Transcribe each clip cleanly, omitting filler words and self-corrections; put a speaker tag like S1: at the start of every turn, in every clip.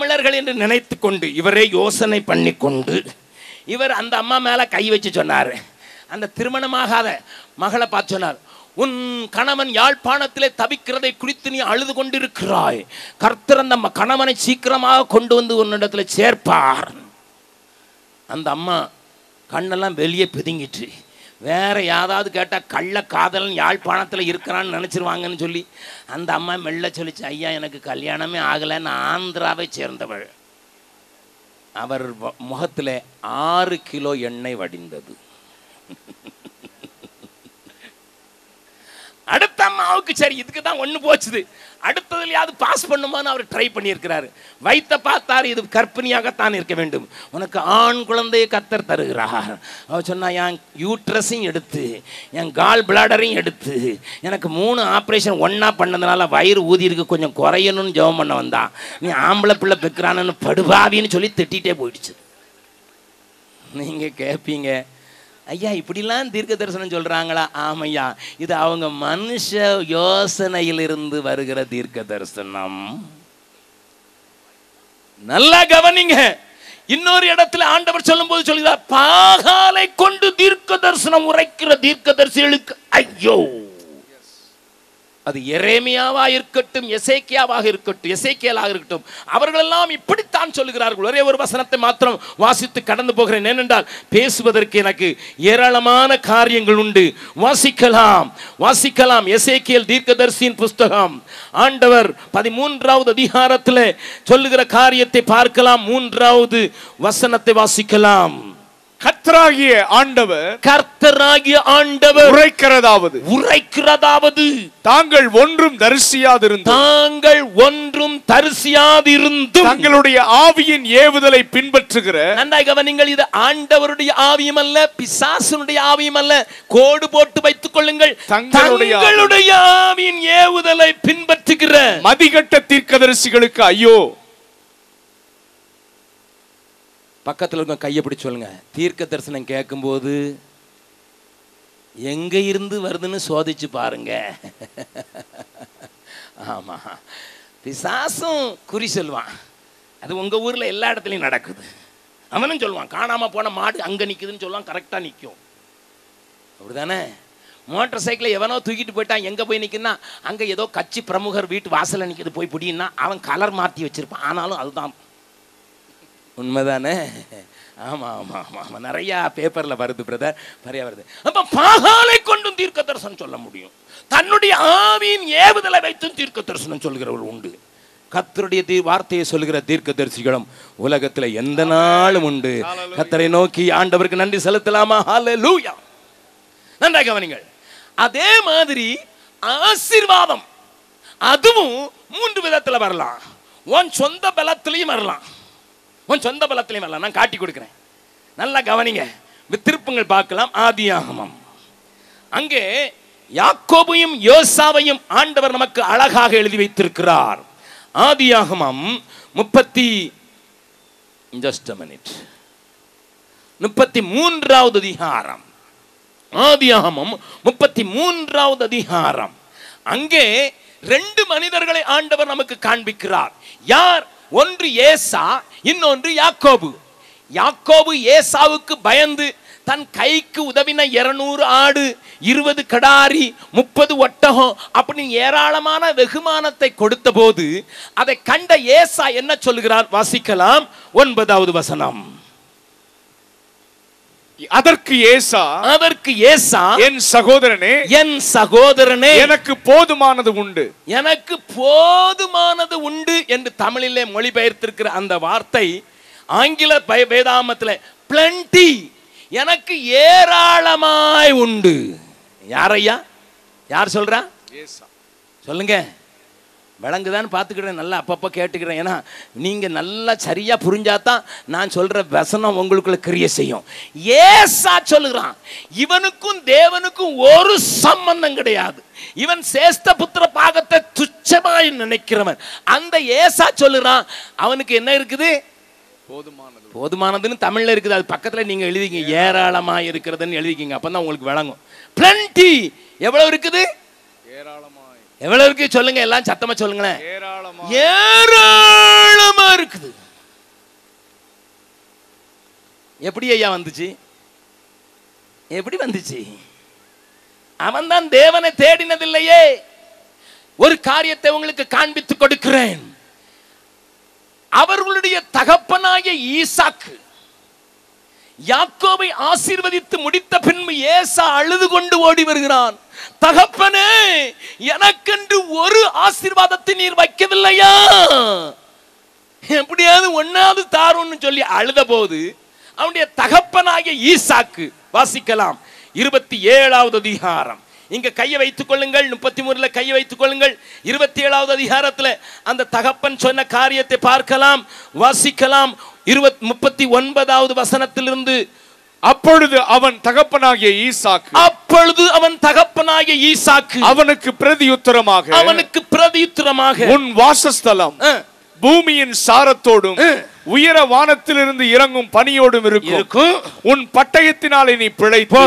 S1: தமிழர்கள் என்று நினைத்து கொண்டு இவரே யோசனை பண்ணி கொண்டு இவர் அந்த அம்மா மேல கை வச்சு சொன்னார். அந்த திருமணமாகாத மகளை பார்த்து சொன்னார், உன் கணவன் யாழ்ப்பாணத்திலே தவிக்கிறதை குறித்து நீ அழுது கொண்டிருக்கிறாய். கர்த்தர் அந்த கணவனை சீக்கிரமாக கொண்டு வந்து உன்னிடத்துல சேர்ப்பார். அந்த அம்மா கண்ணெல்லாம் வெளியே பிதுங்கிட்டு, வேற யாராவது கேட்டால் கள்ள காதலன் யாழ்ப்பாணத்தில் இருக்கிறான்னு நினச்சிருவாங்கன்னு சொல்லி அந்த அம்மா மெல்ல சொல்லிச்சு, ஐயா எனக்கு கல்யாணமே ஆகலை, நான் ஆந்திராவை சேர்ந்தவள். அவர் முகத்தில் 6 கிலோ எண்ணெய் வடிந்தது. அடுத்த அம்மாவுக்கு சரி இதுக்கு தான் ஒன்று போச்சுது, அடுத்ததுலையாவது பாஸ் பண்ணுமான்னு அவர் ட்ரை பண்ணியிருக்கிறாரு. வைத்த பார்த்தார், இது கர்ப்பிணியாகத்தான் இருக்க வேண்டும், உனக்கு ஆண் குழந்தையை கர்த்தர் தருகிறார். அவர் சொன்னா, என் யூட்ரஸையும் எடுத்து என் கால் பிளாடரையும் எடுத்து எனக்கு 3 ஆப்ரேஷன் ஒன்றா பண்ணதுனால வயிறு ஊதி இருக்கு, கொஞ்சம் குறையணும்னு ஜெபம் பண்ண வந்தா, நீ ஆம்பளை பிள்ளை பெக்கிறான்னு படுபாவின்னு சொல்லி திட்டிகிட்டே போயிடுச்சு. நீங்கள் கேட்பீங்க, ஐயா இப்படிலாம் தீர்க்க தரிசனம் சொல்கிறாங்களா? ஆமையா, இது அவங்க மனுஷ யோசனையிலிருந்து வருகிற தீர்க்க தரிசனம். நல்லா கவனிங்க. இன்னொரு இடத்துல ஆண்டவர் சொல்லும் போது சொல்கிறார், பாகாலை கொண்டு தீர்க்க தரிசனம் உரைக்கிற தீர்க்க தரிசிகளுக்கு ஐயோ. அது எரேமியாவா இருக்கட்டும், எசேக்கியாவாக இருக்கட்டும், எசேக்கியலாக இருக்கட்டும், அவர்களெல்லாம் இப்படித்தான் சொல்லுகிறார்கள். ஒரே ஒரு வசனத்தை மாத்திரம் வாசித்து கடந்து போகிறேன். ஏனென்றால் பேசுவதற்கு எனக்கு ஏராளமான காரியங்கள் உண்டு. வாசிக்கலாம். எசேக்கியேல் தீர்க்கதரிசியின் புஸ்தகம் ஆண்டவர் 13வது அதிகாரத்தில் சொல்லுகிற காரியத்தை பார்க்கலாம். 3வது வசனத்தை வாசிக்கலாம்.
S2: கர்த்தராகிய ஆண்டவர்
S1: உரைக்கிறதாவது
S2: தாங்கள் ஒன்றும் தரிசியாதிருந்தும் தங்களுடைய ஆவியின் ஏவுதலை பின்பற்றுகிற.
S1: நன்றாக கவனிங்கள், இது ஆண்டவருடைய ஆவியும் அல்ல, பிசாசுனுடைய ஆவியும் அல்ல. கோடு போட்டு வைத்துக் கொள்ளுங்கள். தங்களுடைய ஆவியின் ஏவுதலை பின்பற்றுகிற
S2: மதிகட்ட தீர்க்கதரிசிகளுக்கு ஐயோ.
S1: பக்கத்தில் இருக்க கையை பிடிச்சு சொல்லுங்க, தீர்க்க தரிசனம் கேட்கும்போது எங்க இருந்து வருதுன்னு சோதிச்சு பாருங்க. ஆமா, பிசாசும் குறி சொல்லுவான். அது உங்க ஊர்ல எல்லா இடத்துலையும் நடக்குது. அவனும் சொல்லுவான், காணாம போன மாடு அங்க நிக்குதுன்னு சொல்லுவான், கரெக்டா நிற்கும். அப்படிதானே? மோட்டார் சைக்கிளை எவனோ தூக்கிட்டு போயிட்டான், எங்க போய் நிற்குன்னா அங்க ஏதோ கட்சி பிரமுகர் வீட்டு வாசல்ல நிற்குது, போய் பிடின்னா அவன் கலர் மாற்றி வச்சிருப்பான். ஆனாலும் அதுதான் உண்மைதானே? ஆமா ஆமா ஆமா ஆமா, நிறைய பேப்பர்ல வருது பிரதர், நிறைய வருது. அப்ப பாகாலை கொண்டும் தீர்க்க தரிசனம் சொல்ல முடியும், தன்னுடைய ஆவியின் ஏவுதலை வைத்தும் தீர்க்க தரிசனம் சொல்கிறவர்கள் உண்டு. கர்த்தருடைய வார்த்தையை சொல்லுகிற தீர்க்கதரிசிகளும் உலகத்துல எந்த நாளும் உண்டு. கர்த்தரை நோக்கி ஆண்டவருக்கு நன்றி செலுத்தலாமா? ஹல்லேலூயா. நன்றாக கவனிங்கள். அதே மாதிரி ஆசீர்வாதம் அதுவும் 3 விதத்துல வரலாம். உன் சொந்த பலத்திலையும் வரலாம், நான் காட்டி கொடுக்கிறேன். நல்லா கவனிங்க, திருப்பங்கள் பார்க்கலாம். ஆதியாகமம், அங்கே யாக்கோபையும் யோசாவையும் ஆண்டவர் நமக்கு அழகாக எழுதி வைத்திருக்கிறார். ஆதியாகமம் 33வது அதிகாரம். ஆதியாகமம் 33வது அதிகாரம். அங்கே 2 மனிதர்களை ஆண்டவர் நமக்கு காண்பிக்கிறார். யார்? ஒன்று ஏசா, இன்னொன்று யாக்கோபு. யாக்கோபு ஏசாவுக்கு பயந்து தன் கைக்கு உதவின 200 ஆடு, 20 கடாரி, 30 ஒட்டகம் அப்படின்னு ஏராளமான வெகுமானத்தை கொடுத்த போது அதை கண்ட ஏசா என்ன சொல்லுகிறார்? வாசிக்கலாம் 9வது வசனம்.
S2: அதற்கு ஏசா என் சகோதரனே எனக்கு போதுமானது உண்டு என்று தமிழிலே மொழிபெயர்த்திருக்கிற அந்த வார்த்தை ஆங்கில வேதாமத்தில் பிளண்டி, எனக்கு ஏராளமாய் உண்டு. யாரையா? யார் சொல்றா? ஏசா. சொல்லுங்க, விளங்குதான்னு பார்த்துக்கிறேன், நல்லா அப்பப்போ கேட்டுக்கிறேன். ஏன்னா நீங்கள் நல்லா சரியாக புரிஞ்சாதான் நான் சொல்கிற வசனம் உங்களுக்குள்ள கிரியை செய்யும். ஏசா சொல்லுகிறான், இவனுக்கும் தேவனுக்கும் ஒரு சம்பந்தம் கிடையாது, இவன் சேஷ்ட புத்திர பாகத்தை துச்சமாய் நினைக்கிறவன். அந்த ஏசா சொல்லுறான், அவனுக்கு என்ன இருக்குது? போதுமானதுன்னு தமிழில் இருக்குது. அது பக்கத்தில் நீங்கள் எழுதிக்கிங்க, ஏராளமாக இருக்கிறதுன்னு எழுதிக்கிங்க, அப்போ தான் உங்களுக்கு விளங்கும். பிளண்டி எவ்வளவு இருக்குது? ஏராளமாய். எவ்வளவு இருக்கு சொல்லுங்க, எல்லாம் சத்தமா சொல்லுங்களேன். ஏராளமாய். ஆழமா இருக்குது. எப்படி ஐயா வந்துச்சு? எப்படி வந்துச்சு? அவன் தான் தேவனை தேடினதில்லையே. ஒரு காரியத்தை உங்களுக்கு காண்பித்து கொடுக்கிறேன். அவர்களுடைய தகப்பனாகிய ஈசாக்கு யாக்கோபை ஆசீர்வதித்து முடித்த பின்பு ஏசா அழுது கொண்டு ஓடி வருகிறான். தகப்பனே, எனக்கென்று ஒரு ஆசீர்வாதத்தை நீர் வைக்கவில்லையா? எப்படியாவது ஒன்னாவது தாருன்னு சொல்லி அழுத போது அவனுடைய தகப்பனாகிய ஈசாக்கு, வாசிக்கலாம் 27வது அதிகாரம். இங்க கையை வைத்துக் கொள்ளுங்கள். 33 கையை வைத்துக் கொள்ளுங்கள். 27வது அதிகாரத்தில் அந்த தகப்பன் சொன்ன காரியத்தை பார்க்கலாம், வாசிக்கலாம். 39வது வசனத்திலிருந்து,
S3: அப்பொழுது அவன் தகப்பனாகிய ஈசாக்கு அவனுக்கு பிரதியுத்தரமாக உன் வாசஸ்தலம் பூமியின் சாரத்தோடும் உயர வானத்திலிருந்து இறங்கும் பனியோடும் இருக்கும். உன் பட்டயத்தினாலே நீ பிழைப்போ.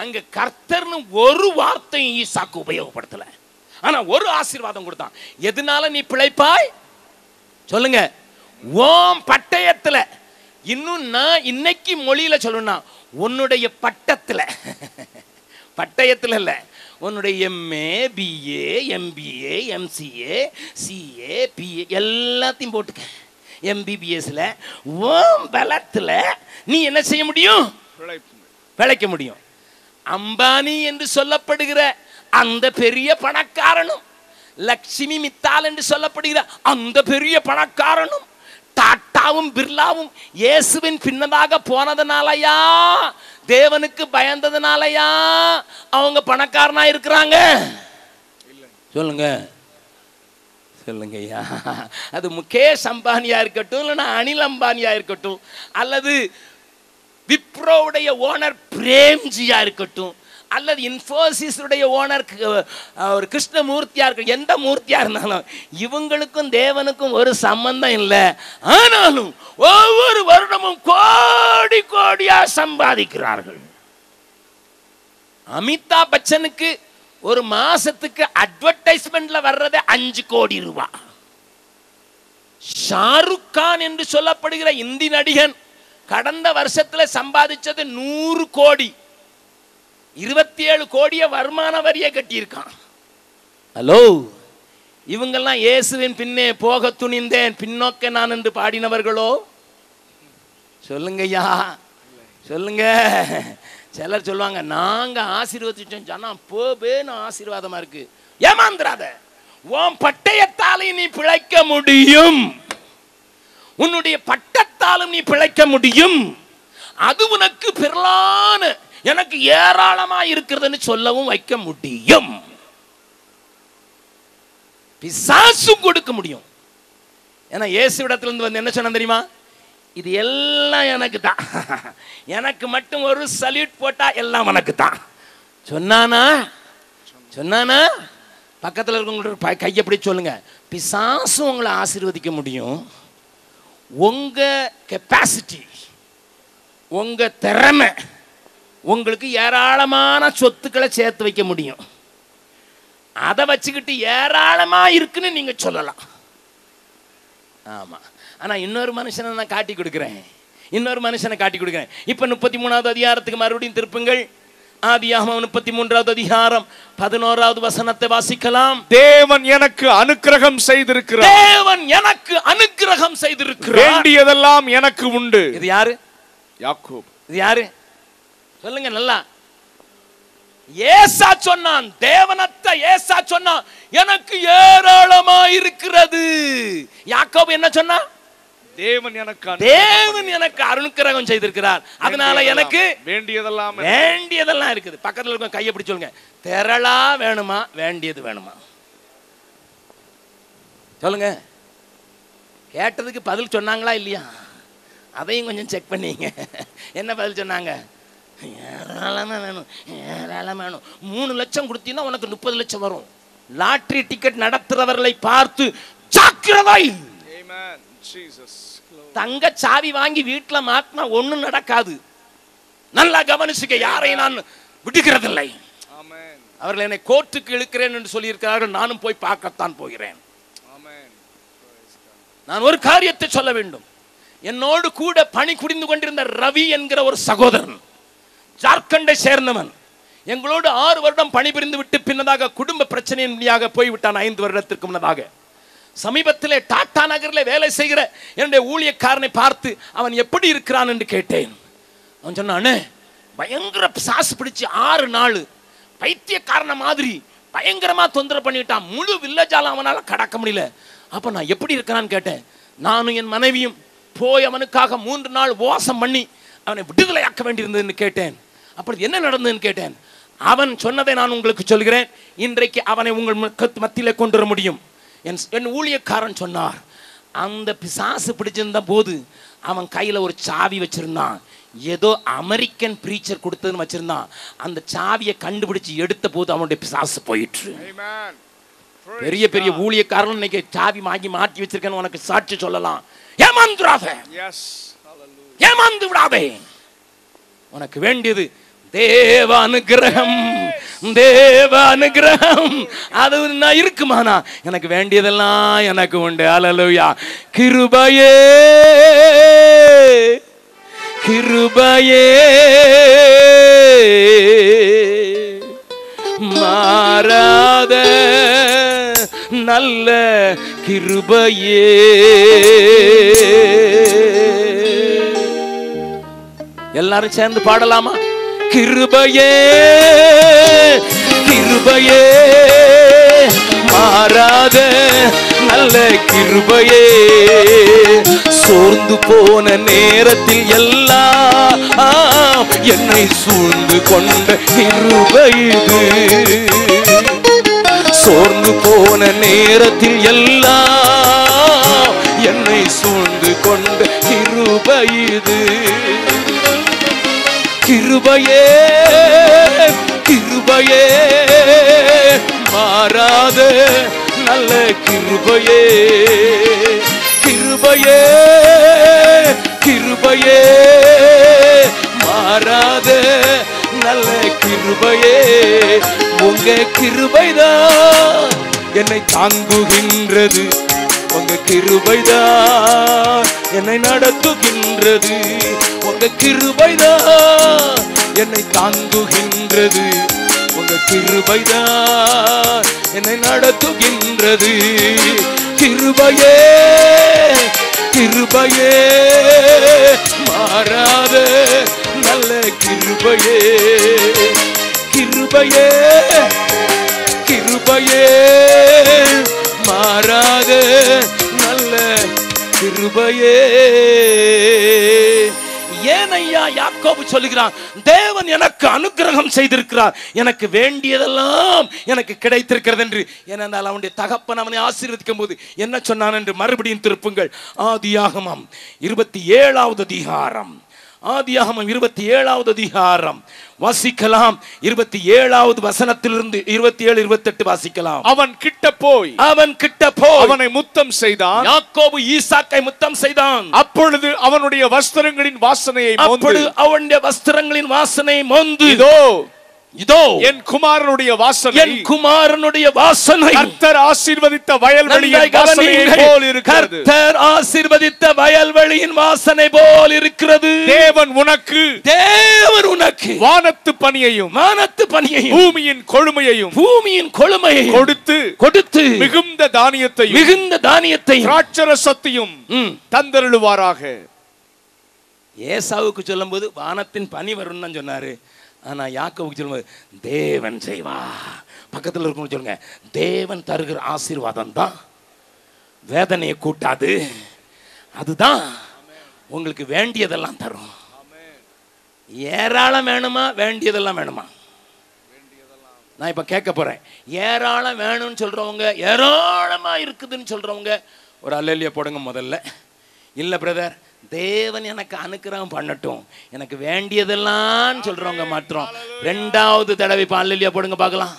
S2: அங்க கர்த்தர்னு ஒரு வார்த்தை ஈசாக்கு உபயோகப்படுத்தல. ஆனா ஒரு ஆசீர்வாதம் கொடுத்தான். எதனால நீ பிழைப்பாய் சொல்லுங்க? ஓம் பட்டயத்துல. இன்னும் நான் இன்னைக்கு மொழியில சொல்லணும்னா உன்னுடைய பட்டத்துல, பட்டயத்துல இல்ல, உன்னுடைய MA, BA, MBA, MCA, CA, BA எல்லாத்தையும் போட்டுக்க. எம்பிபிஎஸ்ல ஓம் பலத்துல நீ என்ன செய்ய முடியும்? பிழைக்க முடியும். அம்பானி என்று சொல்லப்படுகிற அந்த பெரிய பணக்காரனும், லட்சுமி மித்தால் என்று சொல்லப்படுகிற அந்த பெரிய பணக்காரனும், டாட்டாவும் பிர்லாவும் இயேசுவின் பின்னதாக போனதுனாலயா, தேவனுக்கு பயந்ததுனாலயா அவங்க பணக்காரனா இருக்கிறாங்க? சொல்லுங்க சொல்லுங்க ஐயா. அது முகேஷ் அம்பானியா இருக்கட்டும், இல்லைன்னா அனில் அம்பானியா இருக்கட்டும், அல்லது விப்ரோவுடைய ஓனர் பிரேம்ஜியா இருக்கட்டும், அல்லது இன்ஃபோசிஸ் உடைய ஓனர் ஒரு கிருஷ்ணமூர்த்தியா இருக்கட்டும், எந்த மூர்த்தியா இருந்தாலும் இவங்களுக்கும் தேவனுக்கும் ஒரு சம்பந்தம் இல்லை. ஆனாலும் ஒவ்வொரு வருடமும் கோடி கோடியா சம்பாதிக்கிறார்கள். அமிதாப் பச்சனுக்கு ஒரு மாசத்துக்கு அட்வர்டைஸ்மெண்ட்ல வர்றதே 5 கோடி ரூபாய். ஷாருக் கான் என்று சொல்லப்படுகிற இந்தி நடிகன் கடந்த வருஷத்துல சம்பாதிச்சது 100 கோடி. 27 கோடிய வருமான வரியை கட்டியிருக்கான். ஹலோ, இவங்கெல்லாம் இயேசுவின் பின்னே போக துணிந்தேன் பின்னோக்க நான் என்று பாடினவர்களோ? சொல்லுங்கய்யா சொல்லுங்க. சிலர் சொல்லுவாங்க நாங்க ஆசீர்வதிச்சோம் சொன்னா போபேன்னு ஆசீர்வாதமா இருக்கு. ஏமாந்துராத. உன் பட்டயத்தாலே நீ பிழைக்க முடியும். உன்னுடைய பட்டத்தாலும் நீ பிழைக்க முடியும். அது உனக்கு பிறலான எனக்கு ஏராளமா இருக்கிறதுன்னு சொல்லவும் வைக்க முடியும். பிசாசும் கொடுக்க முடியும். ஏன்னா இயேசுவிடத்துல இருந்து வந்து என்ன சொன்ன தெரியுமா? இது எல்லாம் எனக்கு தான், எனக்கு மட்டும் ஒரு சல்யூட் போட்டா எல்லாம் உனக்கு தான் சொன்னானா? சொன்னானா? பக்கத்தில் இருக்கவங்களோட கையை பிடி சொல்லுங்க. பிசாசும் உங்களை ஆசீர்வதிக்க முடியும். உங்க கெப்பாசிட்டி, உங்க திறமை உங்களுக்கு ஏராளமான சொத்துக்களை சேர்த்து வைக்க முடியும். அதை வச்சுக்கிட்டு ஏராளமா இருக்குன்னு நீங்க சொல்லலாம். ஆமா. ஆனா இன்னொரு மனுஷனை நான் காட்டி கொடுக்கிறேன். இன்னொரு மனுஷனை காட்டி கொடுக்கிறேன். இப்ப 33வது அதிகாரத்துக்கு மறுபடியும் திருப்புங்கள். ஆதியாகமம் 33வது அதிகாரம் 11வது வசனத்தை வாசிக்கலாம்.
S3: தேவன் எனக்கு அனுக்கிரகம் செய்திருக்கிறார்.
S2: தேவன் எனக்கு அனுக்கிரகம் செய்திருக்கிறார்.
S3: வேண்டியதெல்லாம் எனக்கு உண்டு.
S2: இது யாரு?
S3: யாக்கோபு.
S2: இது யாரு சொல்லுங்க நல்லா. ஏசா சொன்னான், தேவனத்தை ஏசா சொன்னான், எனக்கு ஏராளமா இருக்கிறது. யாக்கோபு என்ன சொன்னா? தேவன் எனக்கு அனுக்கிரகம் செய்திருக்கிறார், அதனால எனக்கு வேண்டியதெல்லாம் இருக்குது. பக்கத்துல இருக்க கையை பிடிச்சு சொல்லுங்க. திரளா வேணுமா வேண்டியது வேணுமா? சொல்லுங்க. கேட்டதுக்கு பதில் சொன்னாங்களா இல்லையா? அதையும் கொஞ்சம் செக் பண்ணீங்க. என்ன பதில் சொன்னாங்க? ஏராளமா வேணும், ஏராளமா வேணும். 3 லட்சம் கொடுத்தீங்கன்னா உனக்கு 30 லட்சம் வரும். லாட்டரி டிக்கெட் நடத்துறவர்களை பார்த்து ஜாக்கிரதை. தங்க சாவி வாங்கி வீட்டுல மாட்டினா ஒண்ணும் நடக்காது. நல்லா கவனிச்சுக்க. யாரையும் நான் விடுகிறதில்லை. அவர்கள் என்னை கோர்ட்டுக்கு இழுக்கிறேன் என்று சொல்லி இருக்கிறார்கள். நானும் போய் பார்க்கத்தான் போகிறேன். நான் ஒரு காரியத்தை சொல்ல வேண்டும். என்னோடு கூட பணி புரிந்து கொண்டிருந்த ரவி என்கிற ஒரு சகோதரன், ஜார்க்கண்டை சேர்ந்தவன், எங்களோடு 6 வருடம் பணிபுரிந்து விட்டு பின்னதாக குடும்ப பிரச்சனையின் வழியாக போய்விட்டான். 5 வருடத்திற்கு முன்னதாக சமீபத்திலே டாடா நகரில் வேலை செய்கிற என்னுடைய ஊழியக்காரனை பார்த்து அவன் எப்படி இருக்கிறான் என்று கேட்டேன். அவன் சொன்னானே, பயங்கர பிசாசு பிடிச்சு 6 நாள் பைத்தியக்காரன மாதிரி பயங்கரமா தொந்தரவு பண்ணிட்டான். முழு வில்லேஜால அவனால கடக்க முடியல. அப்ப நான் எப்படி இருக்கிறான்னு கேட்டேன். நானும் என் மனைவியும் போய் அவனுக்காக 3 நாள் உபவாசம் பண்ணி அவனை விடுதலையாக்க வேண்டியிருந்ததுன்னு கேட்டேன். அப்படி என்ன நடந்ததுன்னு கேட்டேன். அவன் சொன்னதை நான் உங்களுக்கு சொல்கிறேன். இன்றைக்கு அவனை உங்கள் மத்தியிலே கொண்டு வர முடியும். என் ஊழியக்காரன் சொன்னார், அந்த பிசாசு பிடிச்சிருந்த போது அவன் கையில் ஒரு சாவி வச்சிருந்தான். ஏதோ அமெரிக்கன் பிரீச்சர் கொடுத்ததுன்னு வச்சிருந்தான். அந்த சாவியை கண்டுபிடிச்சு எடுத்த போது அவனுடைய பிசாசு போயிற்று. பெரிய பெரிய ஊழியக்காரன் இன்னைக்கு சாவி வாங்கி மாட்டி வச்சிருக்கேன்னு உனக்கு சாட்சி சொல்லலாம். ஏமாந்துடாதே, ஏமாந்து விடாதே. உனக்கு வேண்டியது தேவ அனுகிரகம், தேவ அனுகிரகம். அது நான் இருக்குமானா எனக்கு வேண்டியதெல்லாம் எனக்கு உண்டு. அல்லேலூயா. கிருபையே, கிருபையே, மாறாத நல்ல கிருபையே. எல்லாரும் சேர்ந்து பாடலாமா? கிருபையே, கிருபையே, மாறாத நல்ல கிருபையே. சோர்ந்து போன நேரத்தில் எல்லாம் என்னை சூழ்ந்து கொண்ட கிருபை இது. சோர்ந்து போன நேரத்தில் எல்லாம் என்னை சூழ்ந்து கொண்ட கிருபை இது. கிருபையே, கிருபையே, மாறாத நல்ல கிருபையே. கிருபையே, கிருபையே, மாறாத நல்ல கிருபையே. உங்க கிருபைதான் என்னை தாங்குகின்றது. உங்க கிருபைதான் என்னை நடத்துகின்றது. உங்க கிருபைதான் என்னை தாங்குகின்றது. உங்க கிருபைதான் என்னை நடத்துகின்றது. கிருபையே, கிருபையே, மாறாத நல்ல கிருபையே. கிருபையே, கிருபையே, மாறாத நல்ல கிருபையே. ஏனையா யாக்கோபு சொல்லுகிறான், தேவன் எனக்கு அனுக்கிரகம் செய்திருக்கிறார், எனக்கு வேண்டியதெல்லாம் எனக்கு கிடைத்திருக்கிறது என்று. ஏனென்றால் அவனுடைய தகப்பன் அவனை ஆசீர்வதிக்கும் போது என்ன சொன்னான் என்று மறுபடியும் திருப்புங்கள். ஆதியாகமம் 27வது அதிகாரம், ஆதியாகமம் 27வது அதிகாரம் வாசிக்கலாம். 27வது வசனத்திலிருந்து 27, 28 வாசிக்கலாம்.
S3: அவன் கிட்ட போய் அவனை முத்தம் செய்தான்.
S2: யாக்கோபு ஈசாக்கை முத்தம் செய்தான்.
S3: அப்பொழுது அவனுடைய வஸ்திரங்களின் வாசனையை மோந்து, இதோ என் குமாரனுடைய வாசனை,
S2: என் குமாரனுடைய வாசனை
S3: கர்த்தர் ஆசீர்வதித்த வயல்வெளியின் வாசனை போல் இருக்கிறது.
S2: கர்த்தர் ஆசீர்வதித்த வயல்வெளியின் வாசனை போல் இருக்கிறது.
S3: தேவன் உனக்கு வானத்து பனியையும் பூமியின் கொழுமையையும் கொடுத்து மிகுந்த தானியத்தையும் திராட்சரசத்தையும் தந்தருளுவாராக.
S2: ஏசாவுக்கு சொல்லும்போது வானத்தின் பனி வரும்னு சொன்னாரு. ஆனா யாக்கோபுக்கு சொல்லும்போது தேவன் செய்வா. பக்கத்தில் இருக்கணும் சொல்லுங்க, தேவன் தருகிற ஆசீர்வாதம் தான் வேதனையை கூட்டாது. அதுதான் உங்களுக்கு வேண்டியதெல்லாம் தரும். ஏராளம் வேணுமா, வேண்டியதெல்லாம் வேணுமா? நான் இப்ப கேட்க போறேன். ஏராளம் வேணும்னு சொல்றவங்க, ஏராளமா இருக்குதுன்னு சொல்றவங்க ஒரு அல்லேலூயா போடுங்க முதல்ல. இல்ல பிரதர், தேவன் எனக்கு அனுக்கிரகம் பண்ணட்டும், எனக்கு வேண்டியதெல்லாம் சொல்றவங்க மாத்திரம் 2வது தடவை அல்லேலூயா போடுங்க பார்க்கலாம்.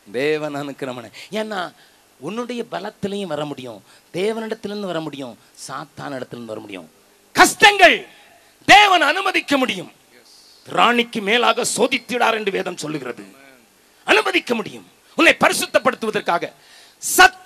S2: தேவன் அனுக்கிரகம். ஏன்னா உன்னுடைய பலத்திலையும் வர முடியும், தேவனிடத்திலிருந்து வர முடியும், சாத்தான் இடத்திலிருந்து வர முடியும். கஷ்டங்கள் தேவன் அனுமதிக்க முடியும். ராணிக்கு மேலாக சோதித்திடார் என்று வேதம் சொல்லுகிறது. அனுமதிக்க முடியும் உன்னை பரிசுத்தப்படுத்துவதற்காக. சத்